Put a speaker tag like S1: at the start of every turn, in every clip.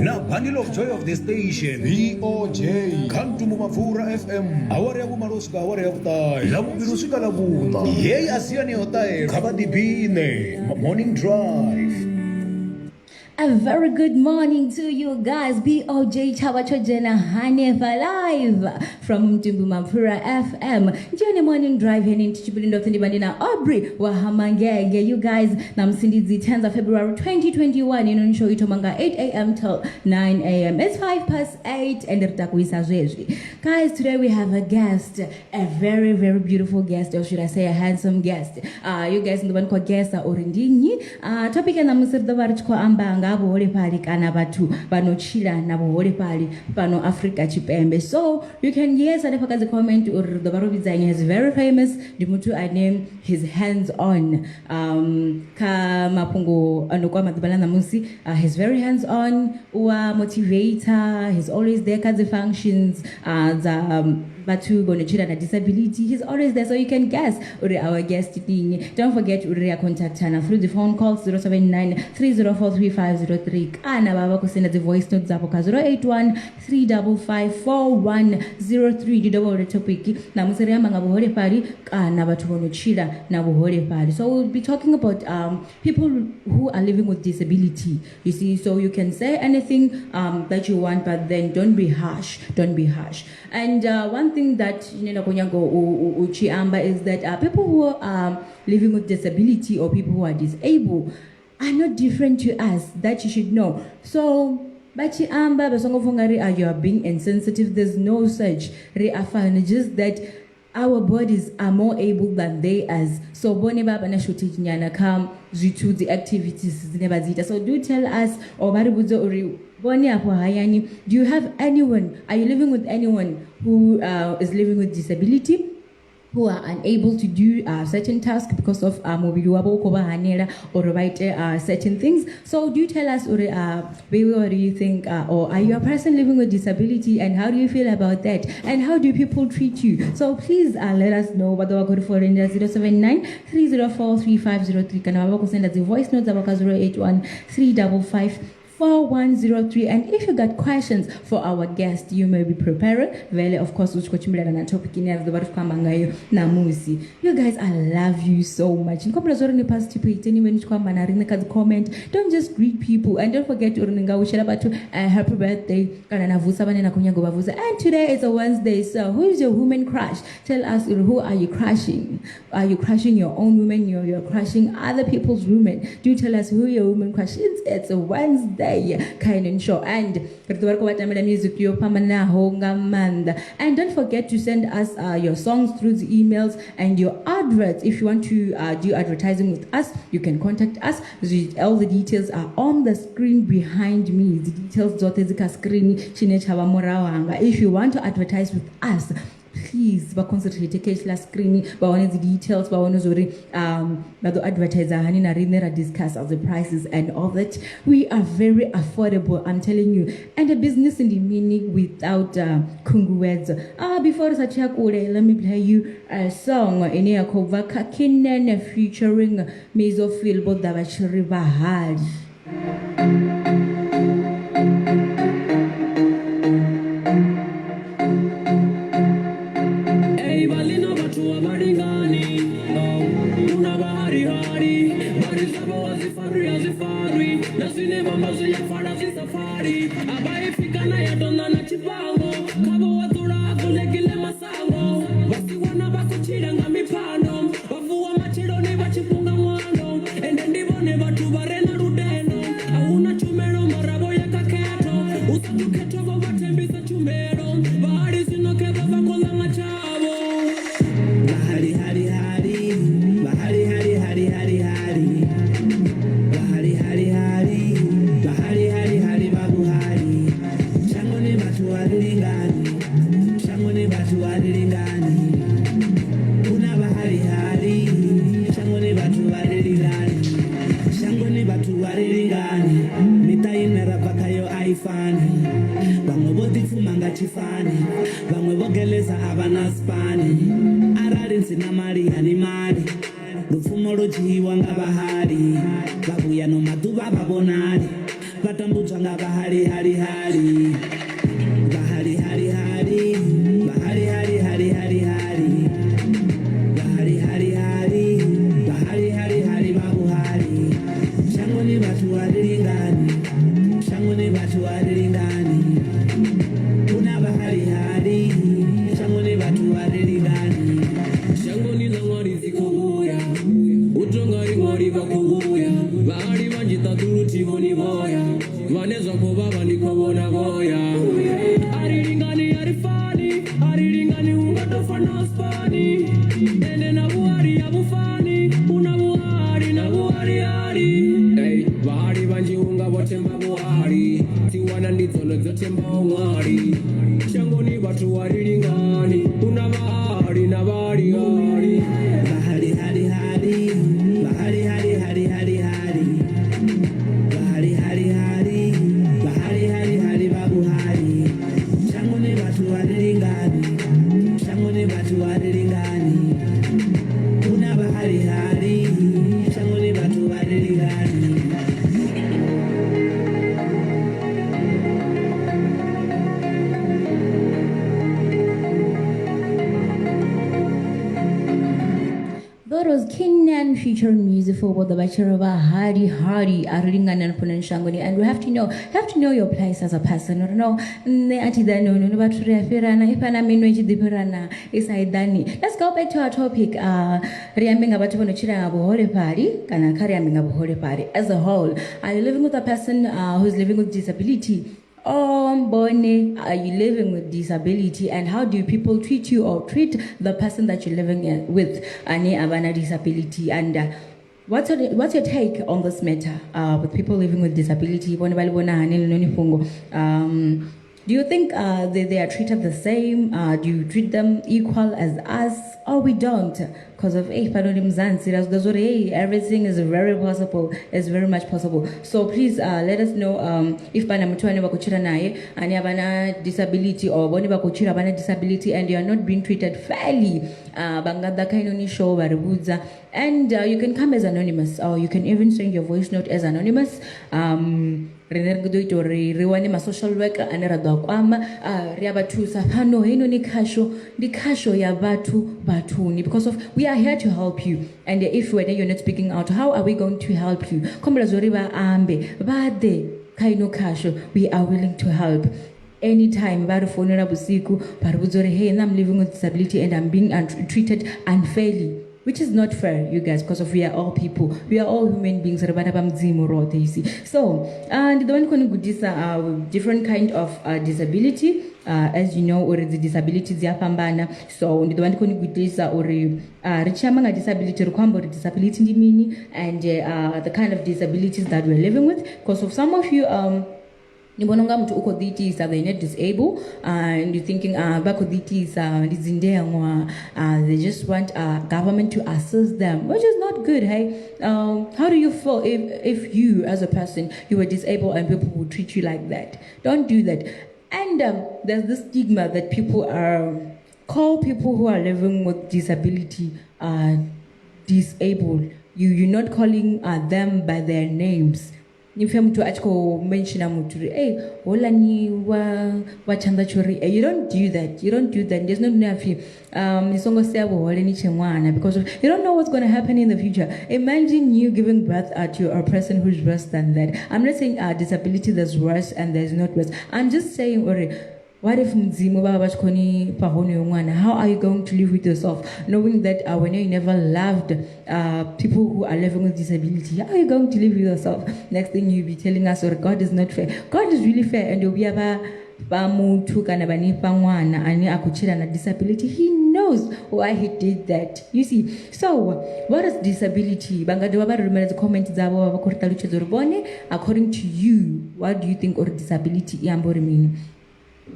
S1: Na bundle of joy of the station
S2: VOJ
S1: Kantumu Mafura FM awari ya kumaruska awari ya kutai labu birusika labu yei asiani hotai kabadi bine morning drive.
S3: A very good morning to you guys. BOJ Chawachojena Haneva live from Mpho FM. Johnny morning drive heading to Chibulindo Tindibandina Aubrey Wahamangege. You guys, Namsindizi 10th of February 2021. You know, show it tomanga 8 a.m. till 9 a.m. It's 8:05 and guys, today we have a guest, a very, very beautiful guest, or should I say a handsome guest. You guys know the one called guest Orindini. Topic na musirda varchko ambanga. ngabo holefhali kana bathu banochila na holefhali pano Africa Chipembe. So you can yes and if comment or the Barobizani is very famous. The mutu I name his hands on ka mapungo anokwa madbalana musi. He's very hands on, motivator. He's always there at the functions. Batu Bonochila na disability, he's always there, so you can guess our guest thing. Don't forget to contact Hannah through the phone call 079-304-3503. Kana baba kusenda the voice notes zapo 081-355-4103. Didobo the topic na musere amanga holefhali kana batu bonochila na holefhali. So we'll be talking about people who are living with disability. You see, so you can say anything that you want, but then don't be harsh. Don't be harsh. And one thing that uchiamba is that people who are living with disability or people who are disabled are not different to us. That you should know. So bachiamba basongofungari you are being insensitive. There's no such reaffirm, just that our bodies are more able than they as. So bone baba na shootage nyana come to the activities zinebazita. So do tell us or baribuzo ori. Do you have anyone, are you living with anyone who is living with disability, who are unable to do certain tasks because of or certain things? So do tell us, baby, what do you think, or are you a person living with disability, and how do you feel about that, and how do people treat you? So please let us know. 079-304-3503. Can I send us the voice notes about 081-355-4103. And if you got questions for our guest, you may be preparing. Vele, of course, topic you guys, I love you so much. Comment. Don't just greet people, and don't forget to happy birthday. And today is a Wednesday, so who is your woman crush? Tell us, who are you crushing? Are you crushing your own woman? You're crushing other people's women. Do tell us who your woman crush is. It's a Wednesday kind of show. And don't forget to send us your songs through the emails and your adverts. If you want to do advertising with us, you can contact us. All the details are on the screen behind me. The details screen. If you want to advertise with us, please concentrate the screen, the details, the advertiser discuss of the prices and all that. We are very affordable, I'm telling you, and a business in the meaning without kungu words. Before such a let me play you a song in a cover featuring Mezofil Bodavashri Vhana.
S2: Vanessa Kobaba Nikobona Boya.
S3: and featuring music for the bachelor of Hardy Arlingana Shangoni, and we have to know your place as a person. You know, let's go back to our topic. As a whole, are you living with a person who's living with disability? Bone, are you living with disability, and how do people treat you or treat the person that you're living with any abana disability? And what's your take on this matter with people living with disability? Do you think they are treated the same? Do you treat them equal as us? Or we don't? Because of everything is very possible. It's very much possible. So please let us know if bana disability or bana disability and you are not being treated fairly. And you can come as anonymous, or you can even send your voice note as anonymous. My social worker and because of we are here to help you, and if whether you're not speaking out, how are we going to help you? We are willing to help anytime. Hey, I'm living with disability and I'm being treated unfairly, which is not fair, you guys, because we are all people. We are all human beings. So, and the one with different kind of disability, as you know, or the disabilities pambana. So, the one with this or richamanga disability, disability mini, and the kind of disabilities that we're living with. Because of some of you, they're not disabled, and you're thinking they just want government to assist them, which is not good. Hey, how do you feel if you as a person, you were disabled and people would treat you like that? Don't do that. And there's this stigma that people call people who are living with disability disabled. You're not calling them by their names. If you mention hey, you don't do that. You don't do that. There's no nephew. Because you don't know what's going to happen in the future. Imagine you giving birth to a person who's worse than that. I'm not saying disability there's worse and there's not worse. I'm just saying, what if how are you going to live with yourself, knowing that when you never loved people who are living with disability? How are you going to live with yourself? Next thing you'll be telling us, God is not fair. God is really fair, and you'll be disability. He knows why he did that. You see. So what is disability? According to you, what do you think of disability?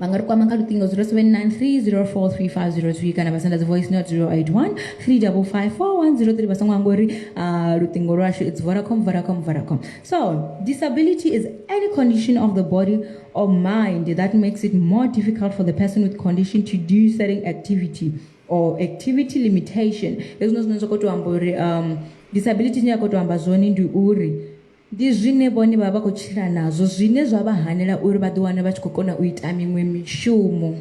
S3: 0793043503 kana basanda voice note 081-355-4103 it's Vodacom. So disability is any condition of the body or mind that makes it more difficult for the person with condition to do certain activity or activity limitation. Disability Dizvine boni baba kuchira nazo zvine zvavahanira uri vadowana vachikokona uita mimwe mishumo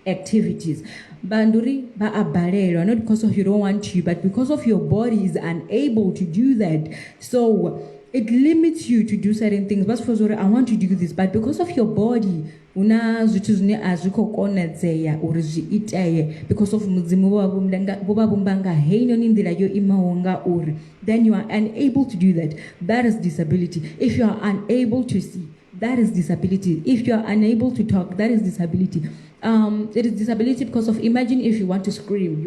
S3: activities. Banduri ba abalelwa, not because of you don't want to, but because of your body is unable to do that. So it limits you to do certain things. But for I want to do this, but because of your body, una zvichizvine azvikokona dzeya uri zviitaye because of mudzimu bobabumbanga heino nindira yo imawonga uri, then you are unable to do that. That is disability. If you are unable to see, that is disability. If you are unable to talk, that is disability. It is disability because of, imagine if you want to scream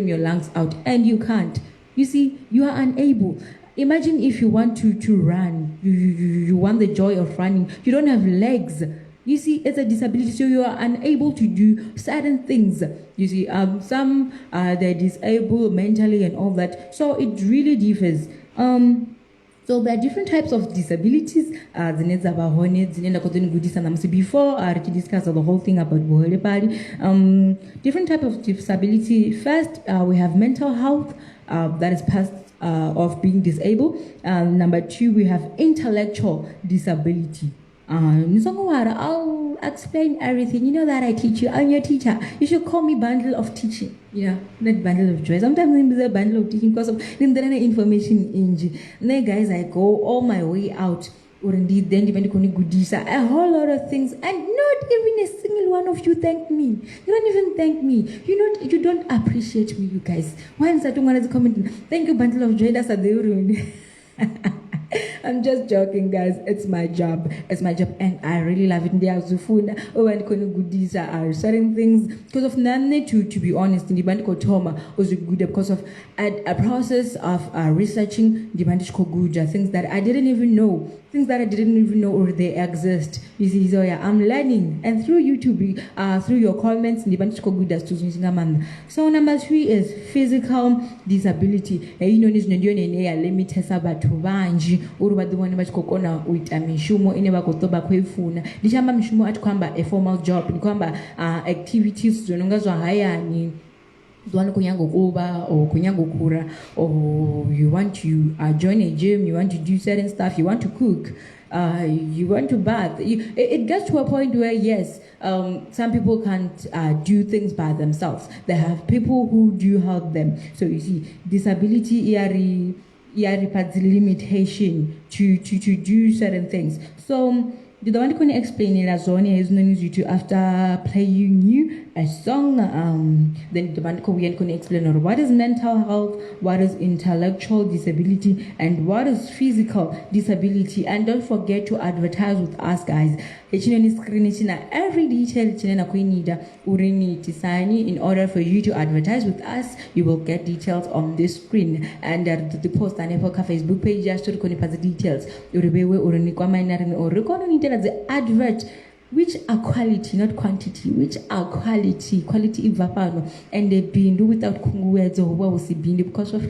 S3: your lungs out and you can't. You see, you are unable. Imagine if you want to run, you want the joy of running, you don't have legs. You see, it's a disability, so you are unable to do certain things. You see, some they're disabled mentally and all that. So it really differs. So there are different types of disabilities. Before we discuss the whole thing about holefhali, different types of disability. First, we have mental health, that is part of being disabled. Number two, we have intellectual disability. I'll explain everything. You know that I teach you. I'm your teacher. You should call me bundle of teaching. Not bundle of joy. Sometimes it's a bundle of teaching because of the information in. Then guys, I go all my way out. Or indeed, then depending on goodies, a whole lot of things, and not even a single one of you thanked me. You don't even thank me. You don't appreciate me, you guys. Once I don't want to comment, thank you, bundle of joy. That's a day. I'm just joking, guys. It's my job. And I really love it. There are food. Oh, and goodies are certain things because of none. To be honest, in the band called Toma was good because of a process of researching the band called good things that I didn't even know. Things that I didn't even know or they exist. You see, so yeah, I'm learning, and through YouTube, through your comments, the band called good. So number 3 is physical disability. You know, this limit banji uri vadhivani vachikokona kuita mishumo ine vakotoba kweifuna ndichamba mishumo ati kwamba a formal job ni kwamba activities zvinonga zvahayani dwani kunyangokuva or kunyangokura, or you want to join a gym, you want to do certain stuff, you want to cook, you want to bath. It gets to a point where yes, some people can't do things by themselves. They have people who do help them. So you see, disability requires limitation to do certain things. So the one can explain it as Zonia is known as you to after playing you a song. Then the one can explain what is mental health, what is intellectual disability, and what is physical disability. And don't forget to advertise with us, guys. Every detail in order for you to advertise with us, you will get details on this screen. And the post on our Facebook page just to the details. The advert, which are quality, not quantity, which are quality ivapano, and they bindu without kunguwezo because of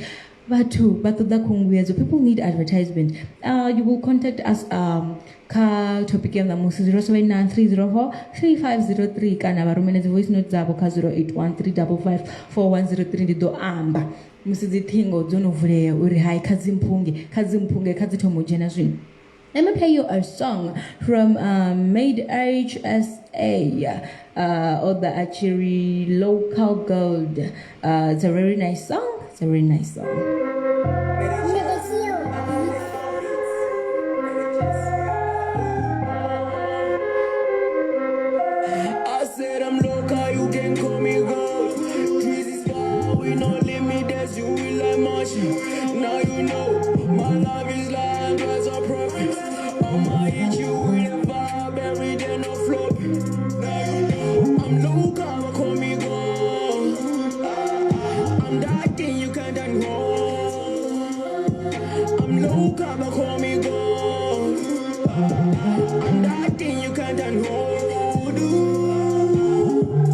S3: people need advertisement. You will contact us topic ya musi 0793043503 kana varumenedzi voice note dzavo ka 0813554103 ndido amba musizithingo dzonovhuleya uri hai kadzimpunge kadzitomojena zvino. Let me play you a song from Made HSA, or the actually local gold. It's a very nice song.
S2: I said I'm local, you can call me gold. Trees is far, we no limit, that's you will like Martian. Now you know, my love is like as a profit. I'ma hit you with a vibe every day, no flopping. Now you know, I'm local, call me gold. I'm that thing you can't hold. I'm local, call me gold. I'm that thing you can't hold.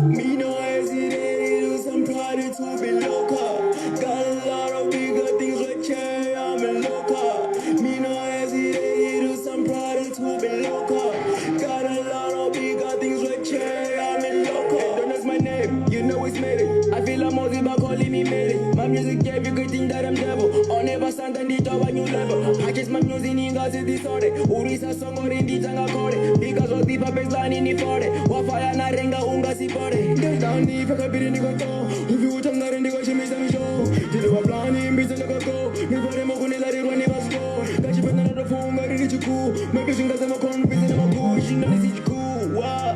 S2: Me no hesitate, do some pride to be local. Got a lot of bigger things with chair, I'm a local. Me no hesitate, do some pride to be local. Got a lot of bigger things with chair, I'm a local. Don't ask my name, you know it's made it. I feel I'm Mozzie by calling me made it. My music gave you good thing that I'm devil. On never stand and it up a new level. I guess my music in English is disordered. Urisa song or in the tanga core. Because of the puppets line in the forest. Wafaya na renga unga si pore. Get down the fuck up in the go. If you turn that in the go, she makes them show. Did you plan in business like a go? Me for them go in the run never score. Got you better the phone, got it you cool. Maybe she got them a con, busy them a go. She knows it's cool. Wah,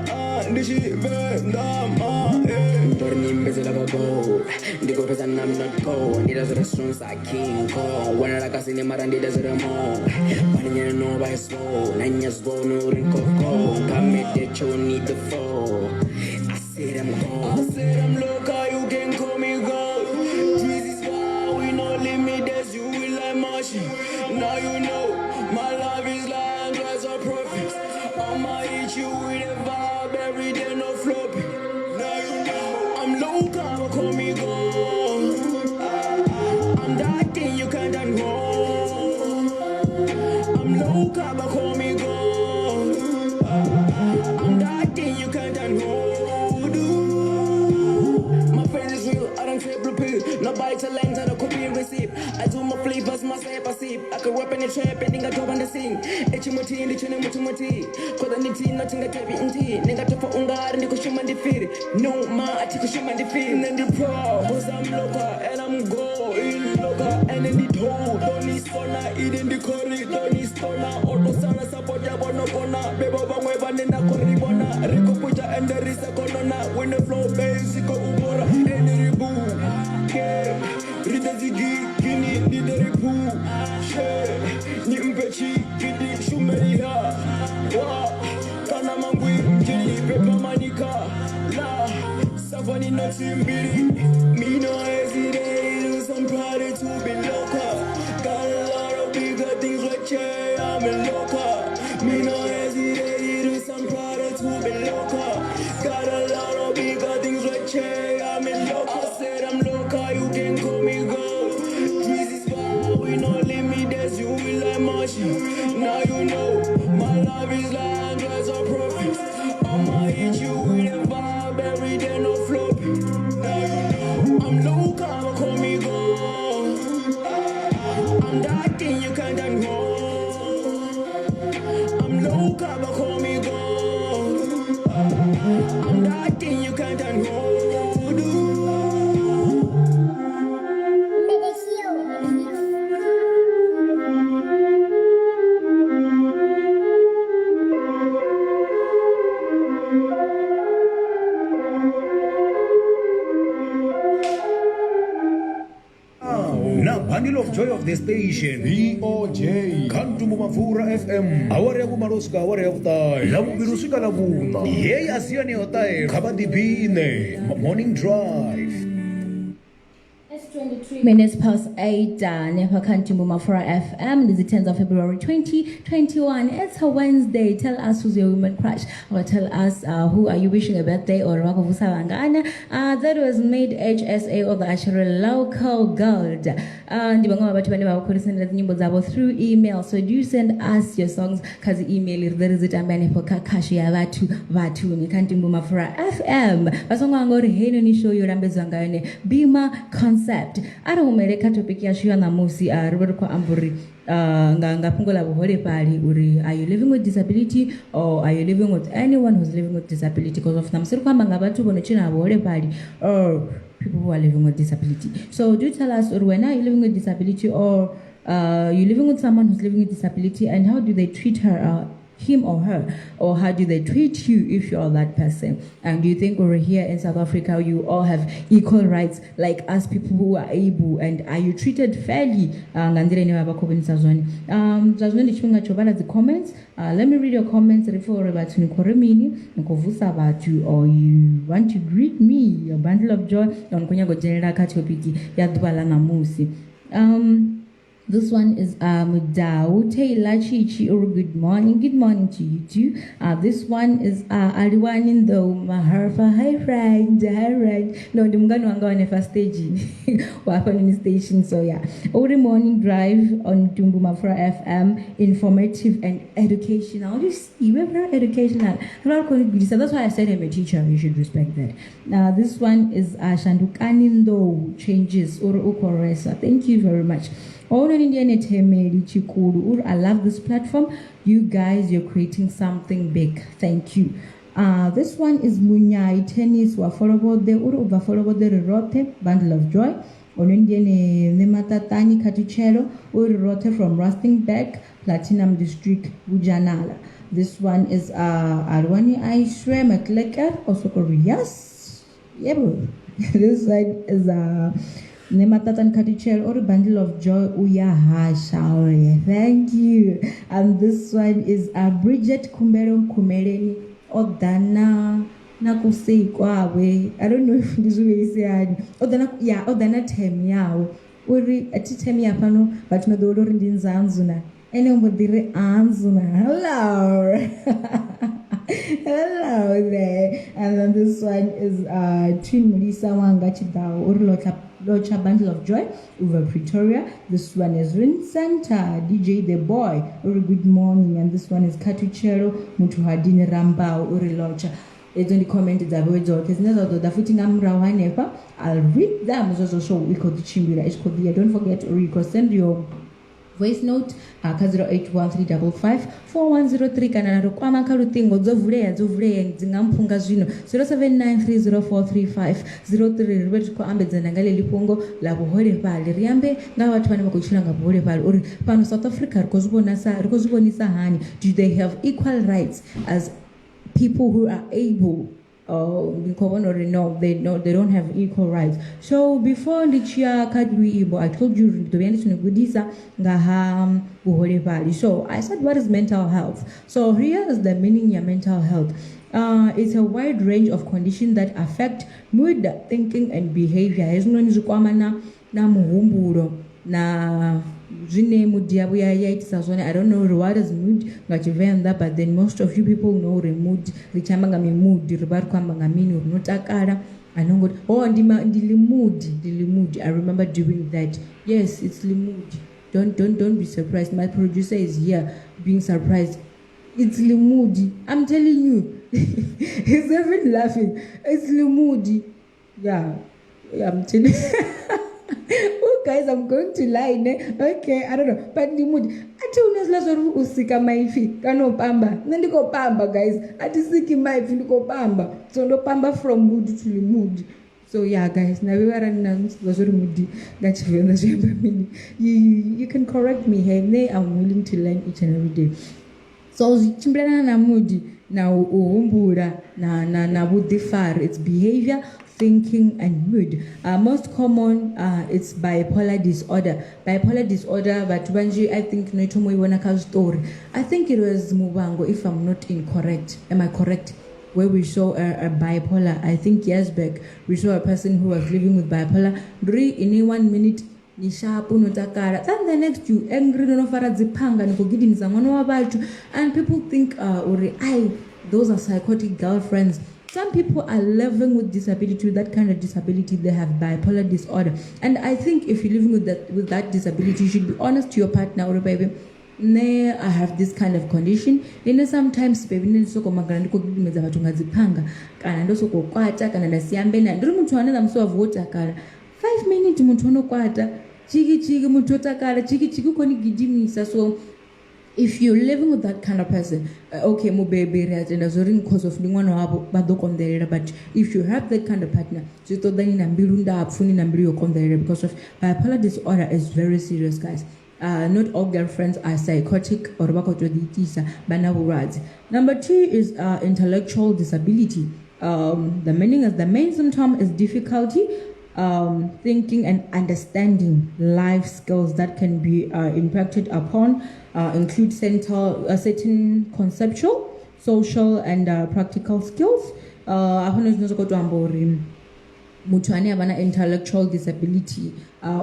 S2: this shit, Vhana, Turning busy like a go. The go and I'm not cold. It does restaurants I can't call. When I can see them and it does it more. When you know by slow, 9 years go, no ring coco. Come at the show, need the fall. I said I'm local, you can call me gold. Trees is far, we no limit, that's you will like Martian. Now you know, my love is like as a profit. I'ma hit you with a vibe every day, no flopping. Now you know, I'm local, call me gold. I'm that thing you can't hold. I'm local, call me gold. I'm that thing you can't hold. My friends is real, I don't triple pill. No buy talent, I don't copy and receive. I do my flavors, my sip, I can rap and a trap and nigga drop on the scene. Echimuti in the chune mutumati. Koda niti nothing a tabi inti. Nigga tofa ungar and the kushima defeat. No ma ati kushima defeat. And the pro, cause I'm loca and I'm going loca. And in the toe, don't need stona, eating the curry, don't need stona. Auto sana support ya bono bona. Bebo bangwe banena kori bona. Rico puja and the risa konona. When the flow bass, go ubora. And the boo. Yeah, Rita Ziggy, Guinea, Nidari Poo, Share, Nimpechi, Gidi, Shumeria, Wa, Kanamangui, Jenny, Peppa Manica, La, Savani Notsimbiri, me no hesitate, I'm proud to be local. Got a lot of bigger things like Che, I'm a local. Me no hesitate, I'm proud to be local. Got a lot of bigger things like Che, I'm a local. Said I'm local, you can call me gold. Jesus, we no limit, you will like machine. Now you know, my love is like glass of profit. I'ma hit you with a vibe every day, no flopping. Now you know, I'm local, call me gold. I'm that thing you can't hold. I'm local, call me gold. I'm that thing you can't hold.
S1: Now, bundle of joy of the station, BOJ, Kantumbu Mafura FM, awari ya kumaroska, awari ya kutai, labu birusika labuna, yey asiani otai, kabadi bine, morning drive.
S3: It's 23 minutes past 8, Nepa Kantumbu Mafura FM. This is the 10th of February 2021. It's a Wednesday. Tell us who's your woman crush, or tell us who are you wishing a birthday or Wakavusa Wangana. That was made HSA of the Ashura Local Gold. Through email. So do send us your songs because email is there is it ambani for kakashi ya vatu ni Kantumbu Mafura FM. Basonga ngori heno ni show yorambezanga yone Bima Concept. Ara umereka topic ya shua na musi rubero kwa amburi nga pungola holefhali uri, are you living with disability or are you living with anyone who's living with disability? Because of namsiru kwamba ngabatu bonochina holefhali or people who are living with disability. So do tell us, or when are you living with disability, or you living with someone who's living with disability, and how do they treat her, him or her, or how do they treat you if you're that person? And do you think over here in South Africa you all have equal rights like us people who are able, and are you treated fairly? The comments. Let me read your comments. Or you want to greet me, your bundle of joy. This one is Dao Taylor Chichi, or good morning to you too. This one is Aliwanin though Maharfa. Hi friend. No, the Mugano and going first stage in the station. So yeah. Every morning drive on Tumbu Mafura FM, informative and educational. You see, we're very educational. So that's why I said I'm a teacher, you should respect that. This one is Shandukanin though changes or Ukoresa. Thank you very much. I love this platform. You guys, you're creating something big. Thank you. This one is Munyai Tennis wa follow the Uruba follow the Rote Bundle of Joy. Onundiene Nematatani Katuchero Rote from Rustingbeck, Platinum District, Bujanala. This one is Arwani Aishre Matleka, also Koreas. Yeah, this side is Nematatan Katichel or a Bundle of Joy Uyaha Shauri. Thank you. And this one is Bridget Kumbero Kumereni Odana Nakusei Kwawe. I don't know if this way is said. Odana Temiao. Uri Atitemia Pano, but no dollar in Zanzuna. Anybody Anzuna. Hello. Hello there. And then this one is Twin Melissa Wangachidao Urlota Locha Bundle of Joy over Pretoria. This one is Vincent DJ the Boy or good morning. And this one is Katuchero Mutuhadine Rambao Uri Locha. It's only commented that words or I'll read them. So we could chimbira. Don't forget, or you can send your voice note ka 0813554103 kana naro kwama kha lutingo dzovuleya dzi nga mphunga zwino 0793043503 ri vhe tshi khou ambedzana nga ḽeḽi fhungo ḽa vhuholefhali ri ambe nga vhathu vhane vha khou tshila nga vhuholefhali uri fhano South Africa ri khou zwi vhonisa hani. Do they have equal rights as people who are able? No, they don't have equal rights. So before ndichia kadwiibo, I told you ndobyandisunugudisa ngaha buholefhali. So I said, what is mental health? So here is the meaning of mental health. It's a wide range of conditions that affect mood, thinking, and behavior. Na muhumbulo na zvine mood yavo yaitisa zvone. I don't know what is mood ngachivenda, but then most of you people know mood richamba ngami mood rivari kwamba ngamini rinotakara anongoti ndili mood. I remember doing that. Yes, it's mood. Don't be surprised. My producer is here being surprised. It's mood. I'm telling you. He's even laughing. It's mood. Yeah, I'm telling you. Oh, guys, I'm going to lie, ne? Okay, I don't know. But the mood. Ati unaslazo usika maifi. Kano pamba. Nandiko pamba, guys. Ati siki maifi ndiko pamba. So no pamba from mood to mood. So yeah, guys. Na viwara nina slazo moodi. Gachivyo mini. You can correct me here. Ne, I'm willing to learn each and every day. So chimblana na moodi. Na uhumbura. Na budifar. It's behavior, thinking, and mood. Most common, it's bipolar disorder. Bipolar disorder, but I think story. I think it was Mubango, if I'm not incorrect. Am I correct? Where we saw a bipolar, I think years back, we saw a person who was living with bipolar. In 1 minute, ni sharpu notakara. Then the next you angry no fara zipanga ni kugidiniza mwana wa batu. And people think those are psychotic girlfriends. Some people are living with disability, with that kind of disability. They have bipolar disorder. And I think if you're living with that disability, you should be honest to your partner or baby. I have this kind of condition. Then sometimes baby nisoko magana kugidimiza watu ngazipanga. Kana ndo soko kwata kana ndasiambe na ndiri mtu another mso vota kana 5 minutes mtu unokwata chiki mtu otakara chiki koni gidimisa. So if you're living with that kind of person, okay, mo baby and azoring cause of ningwana wabo badokonderera. But if you have that kind of partner, just then nambilunda apfuni nambiru yokonderera, because of bipolar disorder is very serious, guys. Not all girlfriends are psychotic or bakotoditisa banaburads. Number 2 is intellectual disability. The main symptom is difficulty thinking and understanding life skills that can be impacted upon, include certain conceptual, social, and practical skills. Mutu ane abana intellectual disability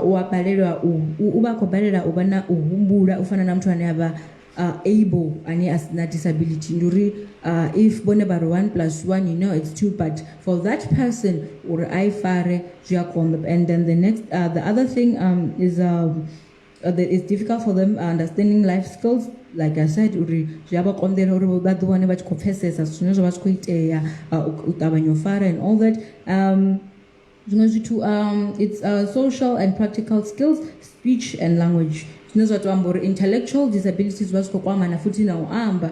S3: uwabalelwa ubakobalela ubana uhumbula ufana na mtu ane aba able ane asina disability nduri if bone baro 1+1 you know it's 2, but for that person or I fare and then the next the other thing is that it's difficult for them understanding life skills. Like I said, uri jaba kondera uri badu wane bachi kofesesa sunozo bachi koiteya utabanyofara and all that. It's social and practical skills, speech and language. Intellectual disabilities was na futi na uamba.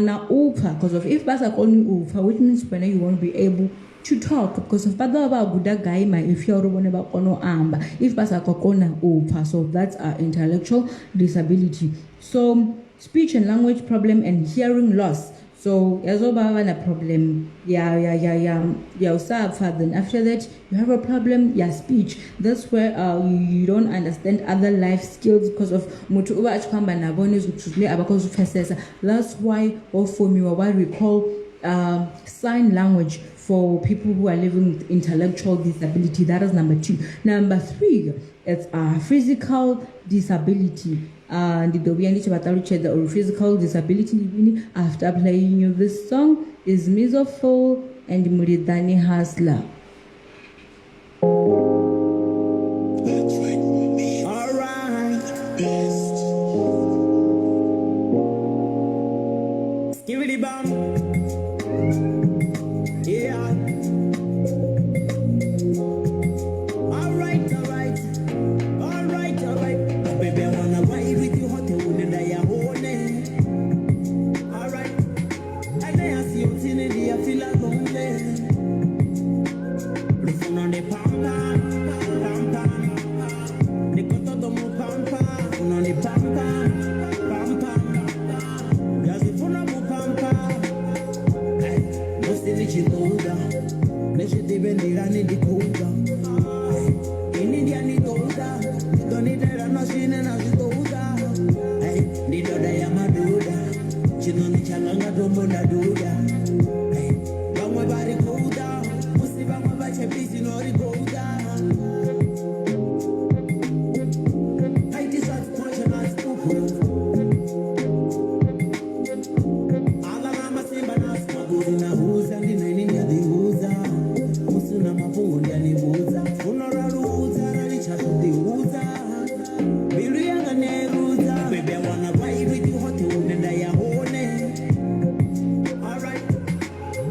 S3: Na upa, because of if basa koni upa, which means when you won't be able to talk, because of bada ba guda gaima if you're ba kono amba, if basa kokona upa. So that's intellectual disability. So speech and language problem and hearing loss. So yazoba na problem usafa. Then after that you have a problem speech. That's where you don't understand other life skills because of mutu uba achikamba na boni zuchule abakozu fesesa. That's why what we call sign language for people who are living with intellectual disability. That is number 2. Number 3, it's physical disability. And the physical disability after playing you this song is Mpho and Muridani Hasla.
S2: Alright, skibidi bam, yeah. Alright, baby, I wanna the pampa, pampa. Nikoto domo pampa, uno the pampa, pampa. Yazifuna mu pampa. Mosti ni chitoda, neshi dibendira ni dikoda. India ni toda, doni dera no shine na zitoda. Ni doda ya maduda, chino ni chalanga dombo na duda. Bangwe bari koda, musi bangwe bache busy no rigoda. I decide to punch and I spook. Ala mama simba na smaguzi na huza, ndi nini ya di huza. Musu na mafungu ndi ani huza. Unora ruza, rani chato di huza. Bilu yanga ne ruza. Baby, I wanna ride with you hot unenda ya hone. Alright.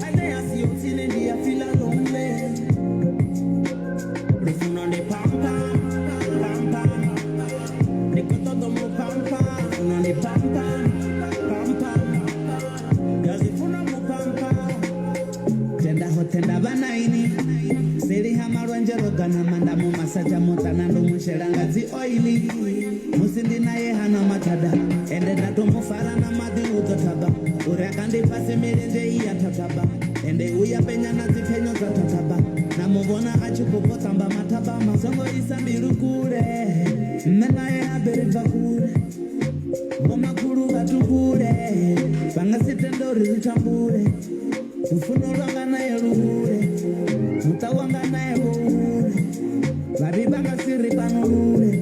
S2: I know I see you till in the I feel lonely. Listen on the pampa, pampa. Nikoto domo pampa, on the pampa, pampa. Yazifuna mu pampa. Tenda hotenda banaini. Seri hamarwanje rogana manda mu masaja motana ndo musheranga zi oili. Musindi naye hana matada. Ende dato mufara na madi utotaba. Urekandi pase mirende iya tataba. Ende uya penya na zipenyo za tataba. Na mubona achukupota mba mataba. Masongo isa mirukure. Menaye aberiva kure. Moma kuru batukure. Fanga sitendori zichambure. Ufuno ranga naye ruhure. Mutawanga naye ruhure. Babibanga siri panurure.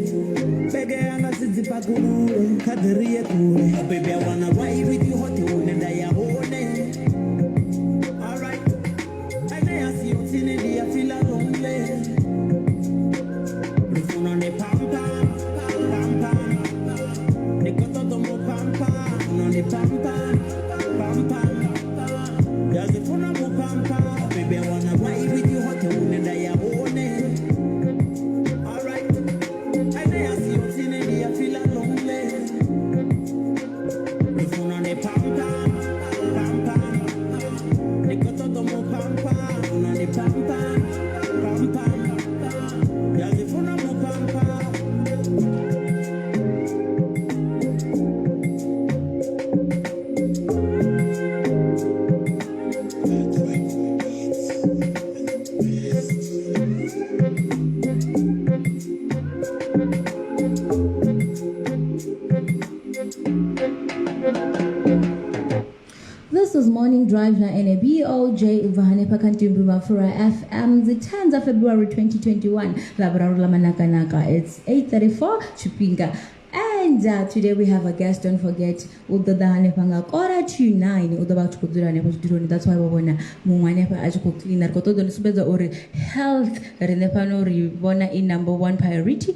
S2: Bege yanga sizi pakurure. Kadiriye kure. Baby, I wanna ride with you hoti unenda ya hone. Alright. I know I see you till in the I feel lonely. Listen on the pampa, pampa. Nikoto domo pampa, on the pampa, pampa. Yazifuna mu pampa. Baby, I wanna ride with you hoti unenda ya hone. Alright. I know I see you till in the I feel lonely. Listen on the pampa, pampa. Nikoto domo pampa, on the pampa, pampa. Yazifuna mu pampa.
S3: This is Morning Drive na NABOJ Vhana Pakantumbu Mafura FM, the 10th of February 2021. Labararula Manakanaka. It's 8:34 Chupinga. And today we have a guest. Don't forget, udadahane panga kora 29 udaba chukudurane pochidurone. That's why we wanna mungwane pa achuko cleaner kotodo nisubeza ore health renepano ribona in number one priority.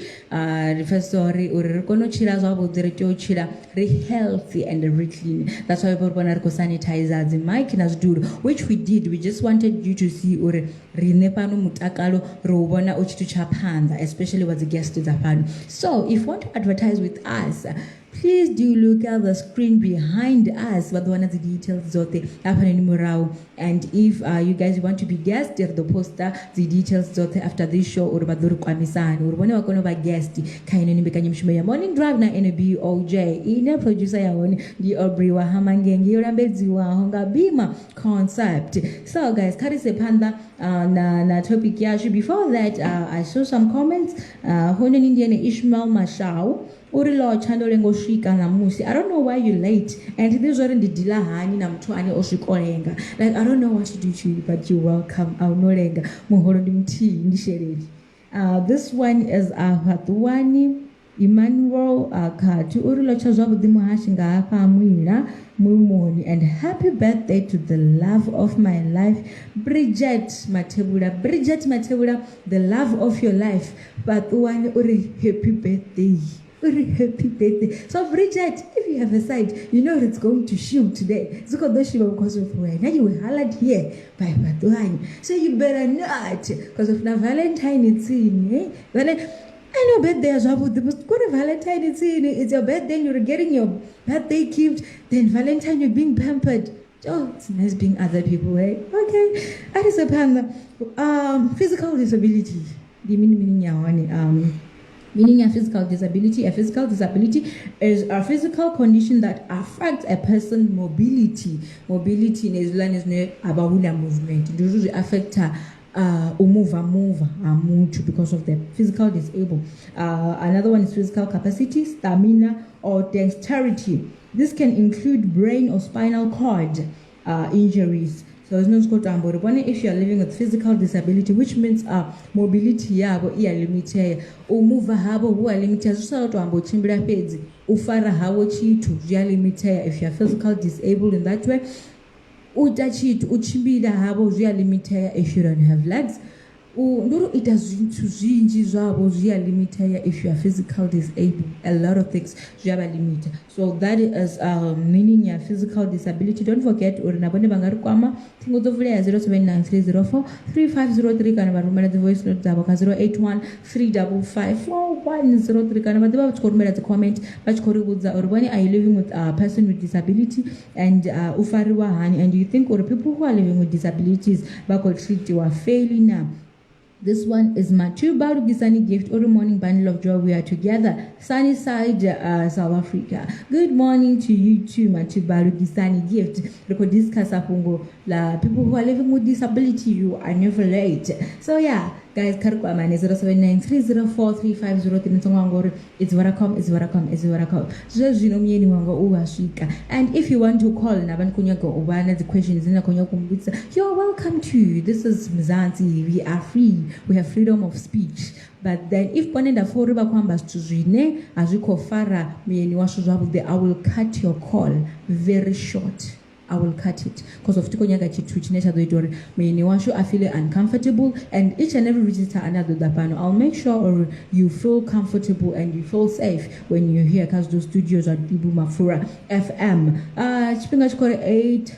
S3: First ore rekono chira zabo diretio chira re healthy and re clean. That's why we wanna sanitizer the mic nas do, which we did. We just wanted you to see ore renepano mutakalo robona ochitu chapanda, especially with the guests to Japan. So if you want to advertise with us, please do look at the screen behind us. But one of the details zote hapa ni murao. And if you guys want to be guests, there the poster the details zote after this show or baduru kwa misani urubone wakono ba guest kaino ni bekanye mshime ya Morning Drive na NBOJ ina producer ya woni di Aubrey wa Hamangenge urambezi wa honga bima concept. So guys, karise panda na topic yashi. Before that, I saw some comments. Hono Indian Ishmael Mashau urilo chando lengo shika na musi. I don't know why you're late. And this already dila hani na mtu ani oshikolenga. Like I don't know what to do to you, but you're welcome. Au nolenga muhoro dimti ndishereri. This one is Hatuani Emmanuel Katu urilo chazwa budimu hashinga hapa mwina mumoni. And happy birthday to the love of my life, Bridget Matebula. Bridget Matebula, the love of your life. But one uri happy birthday. Very happy birthday. So Bridget, if you have a side, you know it's going to shoot today. So now you will highlight here by Patuhani. So you better not, because of the Valentine it's in, I know birthday as well, but the most good Valentine it's in. It's your birthday, you're getting your birthday gift, then Valentine you're being pampered. Oh, it's nice being other people, eh? Okay. That is a panda. Physical disability. The meaning meaning a physical disability. A physical disability is a physical condition that affects a person's mobility. Mobility in Islam is not about movement. It usually affects move because of the physical disabled. Another one is physical capacity, stamina, or dexterity. This can include brain or spinal cord injuries. So it's not good if you are living with physical disability, which means mobility yabo iya limited, or move habo who are limited, so to ambo chimbra peds, ufara hawo chitu, ya limited if you are physical disabled in that way. Utachit uchimbida habo zia limited if you don't have legs. Nduru itazintu zinji zabo zia limited if you are physical disabled. A lot of things zaba limited. So that is meaning your physical disability. Don't forget urinabone bangaru kwama tingo dovule ya 0793043503 kana barumela the voice note zabo ka 0813554103 kana badiba bachkorumela the comment bachkoribudza uribone are you living with a person with disability and ufariwa hani and you think or people who are living with disabilities bako treat you are failing now. This one is mathabi Sunny gift or morning bundle of joy. We are together, sunny side South Africa. Good morning to you too, mathabi Sunny gift. We could discuss apungo la people who are living with disability. You are never late. So yeah, guys, karkwamane 0793043503. It's welcome. And if you want to call the question is you're welcome to. This is Mzansi. We are free. We have freedom of speech. But then if panenda foriba kwamba tuzine aziko fara miyeni washo I will cut your call very short. I will cut it because of tikonyaga chitu chinesha doitori miyeni washo I feel uncomfortable and each and every visitor another dapano. I'll make sure you feel comfortable and you feel safe when you're here because those studios are Mtumbu Mafura FM. Chipinga chikore 8:38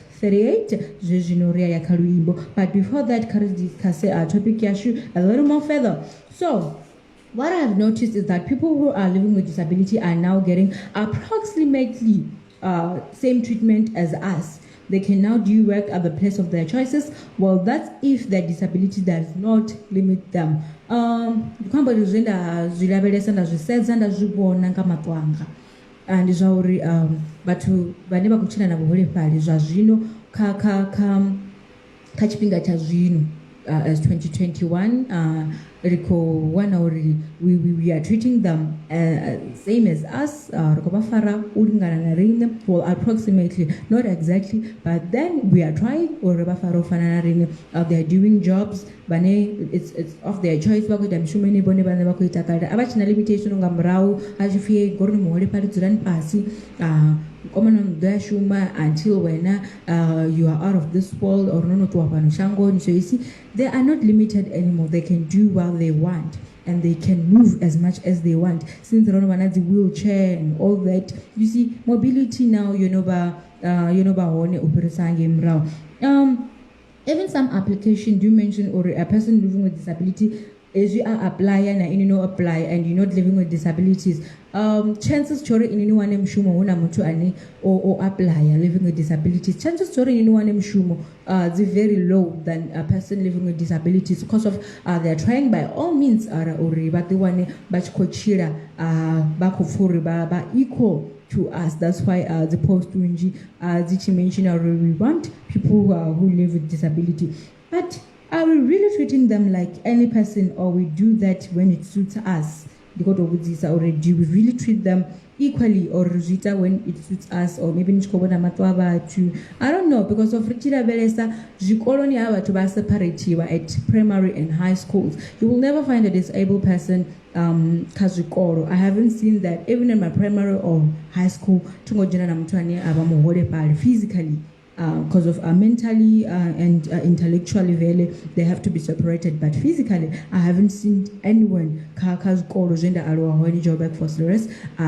S3: but before that can discuss our topic yashu a little more further. So what I have noticed is that people who are living with disability are now getting approximately same treatment as us. They can now do work at the place of their choices. Well, that's if their disability does not limit them. And but vaneva kuchina na holefhali zvazvino kachipinga chazvino as 2021 we are treating them same as us well approximately not exactly but then we are trying they are doing jobs it's of their choice bakuita mishumeni bone vane vakuita kare avachina limitation unga murau achifie gorni muhole pari dzurani pasi until when you are out of this world or no. So you see, they are not limited anymore. They can do what they want and they can move as much as they want. Since they don't want the wheelchair and all that, you see, mobility now, even some application do mention or a person living with disability. As you are applying and apply and you're not living with disabilities, chances chore in anyone mshumo huna mtu ani or applier living with disabilities. Chances chore in anyone mshumo is very low than a person living with disabilities because of they are trying by all means but they want bachkochira bakufuri ba equal to us. That's why the post Winji Zichi mentioned we want people who live with disability. But are we really treating them like any person, or we do that when it suits us? Because of this already, do we really treat them equally, or Rosita when it suits us, or maybe Nchkobona Matwaba to I don't know, because of Richida Belesa, Jikoloni Awa to be separated at primary and high schools. You will never find a disabled person Kazukoro. I haven't seen that even in my primary or high school, Tungojana Namtani Abamu physically. Because of mentally and intellectually they have to be separated, but physically I haven't seen anyone I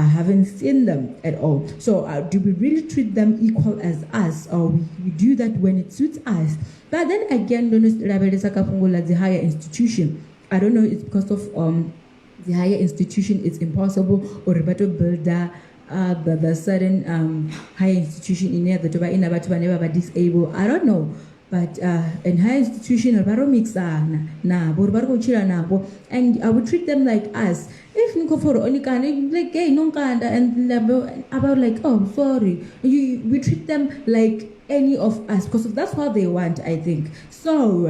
S3: haven't seen them at all. So do we really treat them equal as us, or we do that when it suits us? But then again, the higher institution, I don't know, it's because of the higher institution it's impossible or better builder the certain higher institution in there that in about never disabled. I don't know. But in higher institution, and I would treat them like us. If Niko for only kind like hey no kind and about like oh sorry, we treat them like any of us because that's what they want, I think. So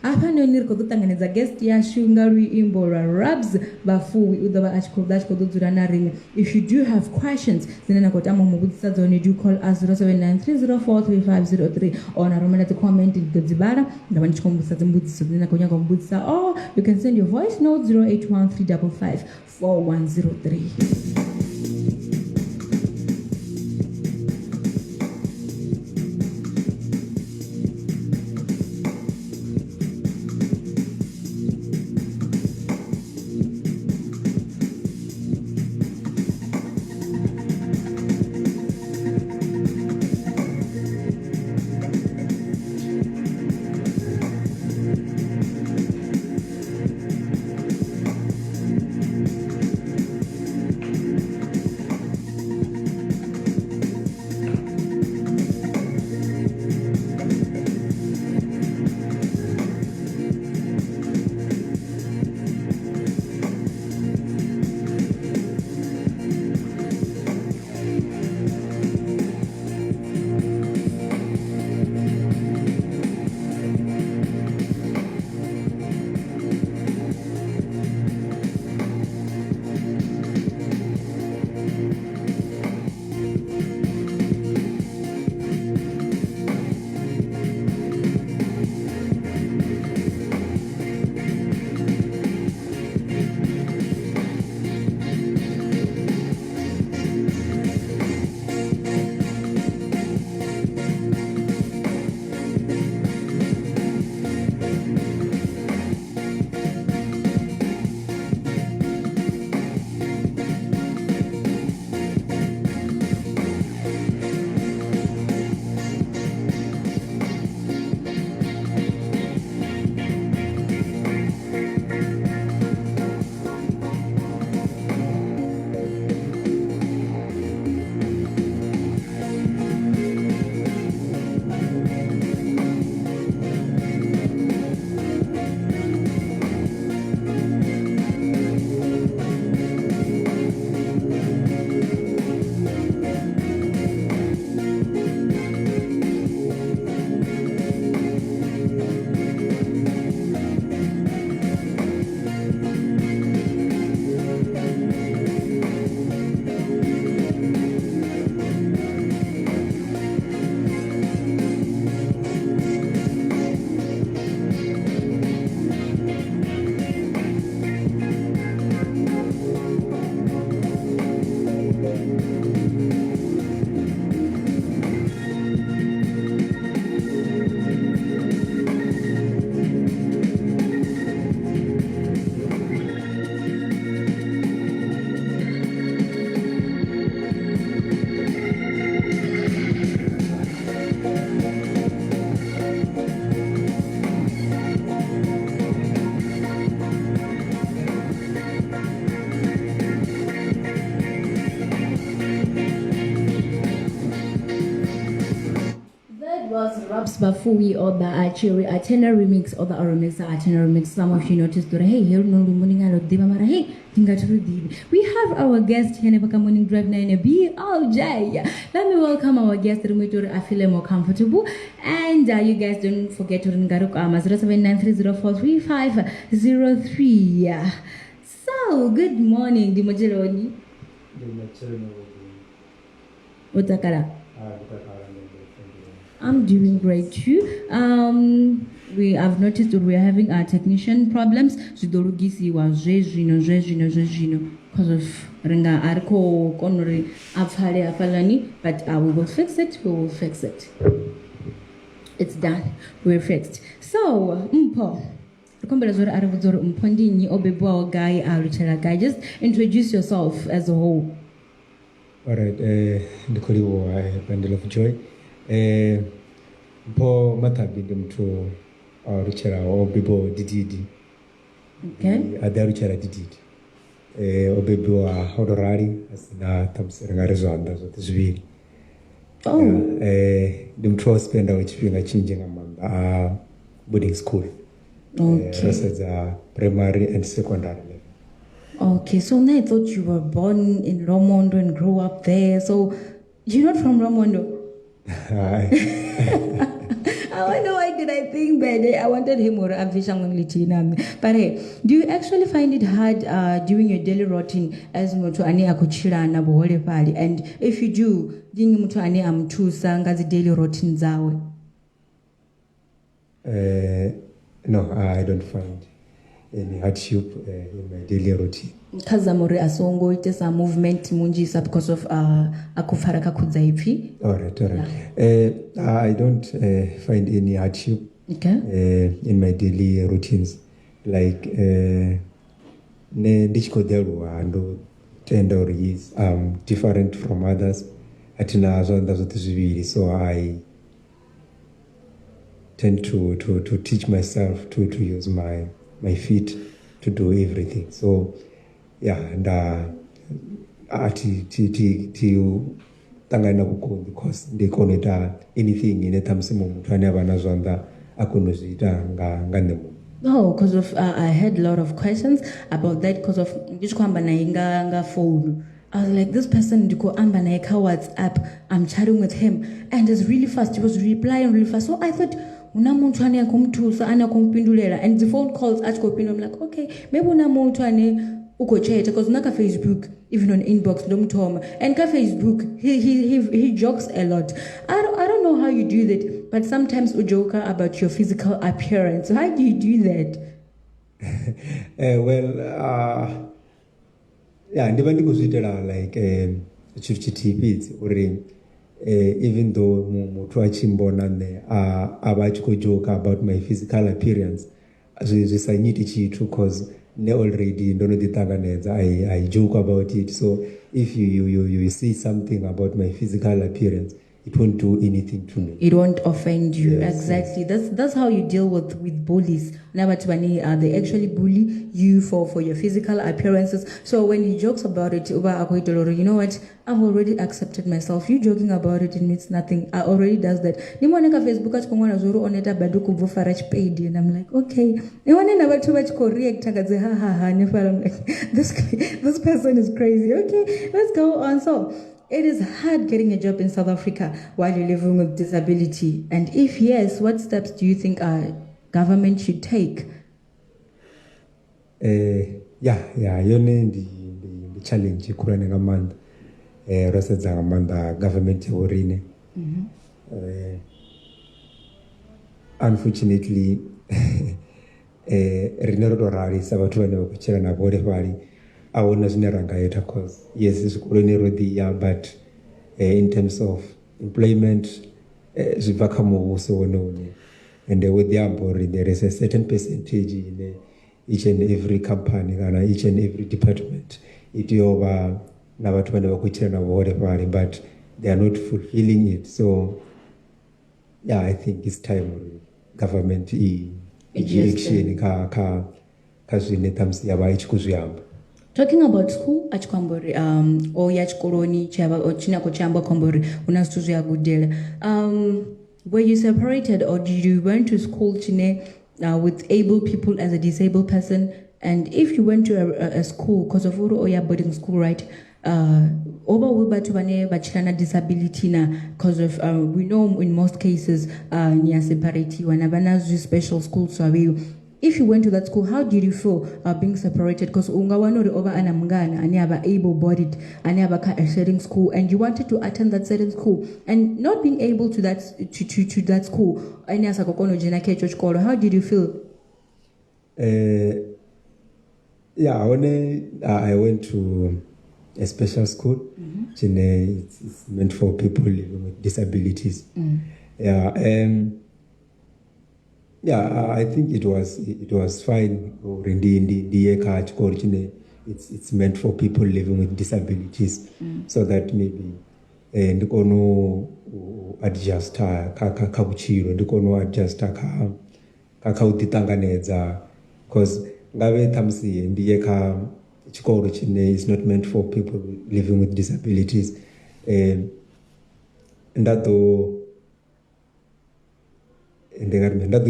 S3: apa nonirko kutanganiza guest ya shungaru imbora rabs bafu udaba achkodashkoduzurana ring. If you do have questions then nakotamo mubudisa zone do call us 0793043503 or naromana to comment in Godzibara ndabani chikombusa zimbudziso then nakonyanga mbudisa or you can send your voice note 0813554103. Bafui or the Achiri Atena remix or the Aronesa Atena remix. Some of you noticed that hey, here no morning I love Dimamara. Hey, we have our guest here in Morning Drive 9 BOJ. Let me welcome our guest. I feel more comfortable. And you guys don't forget to ring Garukama 0793043503. So good morning, Dimajironi. Utakara. I'm doing great too. We have noticed that we are having our technician problems. Zidorugisi was because of Renga Arko Konori Afhali Afalani, but we will fix it. We will fix it. It's done. We're fixed. So, Mpho. Just introduce yourself as a whole.
S4: All right, Nicole, I have bundle of joy. Mpho mathabi mtu ruchera o bibo dididi.
S3: Okay.
S4: Ada ruchera dididi. o bebiwa holefhali asina ṱhamusi ri nga ri zwanḓa zwoṱhe zwivhili. Ndi muthu wa u spendaho tshifhinga tshinzhi nga maanḓa a boarding school. Ro sedza primary and secondary level.
S3: Okay, so now I thought you were born in Romondo and grew up there. So you're not from Romondo? I wonder why did I think that I wanted him or but hey, do you actually find it hard doing your daily routine as mutu ani akuchirana boholefhali? And if you do, dingi mutu ani amtusa ngazi daily routine zawe?
S4: No, I don't find any hardship in my daily routine.
S3: Kazamori asongo ite sa movement munjisa because of akufaraka kudzaipi.
S4: All right. I don't find any hardship in my daily routines. Like ne ndichikodelwa ando tenda or is different from others. Atina zonda zote zviviri, so I tend to teach myself to use my feet to do everything. So yeah, and tangana vukoni because ndikonoita anything ine tamsimo muthu ane avana zvanḓa akonozviita nga nṋe.
S3: No, because of I had a lot of questions about that because of ndichikwamba naye nga phone. I was like, this person ndiko amba naye ka WhatsApp, I'm chatting with him and it's really fast. He was replying really fast. So I thought una muntu ane akumthusa ane akumpindulela, and the phone calls achikopinda. I'm like, okay, maybe una muntu ane ukocheta because naka Facebook, even on inbox domtoma, and ka Facebook he jokes a lot. I don't know how you do that, but sometimes you joke about your physical appearance. So how do you do that?
S4: Yeah, ndiva ndikuzviitira like chiri chitipidzi uri even though muthu achimbona ne ava achikojoka about my physical appearance zvisanyiti chithu because ne already ndonoditanganedza I joke about it. So if you see something about my physical appearance, it won't do anything to me.
S3: It won't offend you.
S4: Yes,
S3: exactly. Yes. That's how you deal with bullies. They actually bully you for your physical appearances. So when he jokes about it, you know what? I've already accepted myself. You joking about it means nothing. I already does that. Facebook and I'm like, okay. I'm like, this person is crazy. Okay, let's go on. So it is hard getting a job in South Africa while you're living with disability. And if yes, what steps do you think our government should take?
S4: Yone the challenge kurane ngamanda rosedza ngamanda government yorine. Unfortunately rinero rarisa vhathu vane vakuchera na holefhali awona zvine rangaita cause yes zvikuru nerodhiya but in terms of employment zvibva kamuvhuso wonone, and with the ambori there is a certain percentage in each and every company kana each and every department itiyova na vhathu vane vakuchera na holefhali but they are not fulfilling it. So yeah, I think it's time government action ka zvine tamsi yava ichikuzviamba.
S3: Talking about school, achikombori or yachikoroni chava or chinako chamba kombori unastuzia gudela. Were you separated or did you went to school chine with able people as a disabled person? And if you went to a school, because of oya boarding school, right? Over wibatu bane bachilana disability na because of we know in most cases niya separati wanabana special schools so if you went to that school, how did you feel being separated? Because ungawanori over anamgana ani aba able-bodied ani aba a certain school, and you wanted to attend that certain school, and not being able to that school. Ani asakokono jena ke church call. How did you feel?
S4: I went to a special school. It's meant for people living with disabilities. I think it was fine. It's meant for people living with disabilities, so that maybe ndikono adjust kabuchiro ndikono adjust kakauditanganedza because ngave tamsi ndiye chikoro chine is not meant for people living with disabilities. Ndado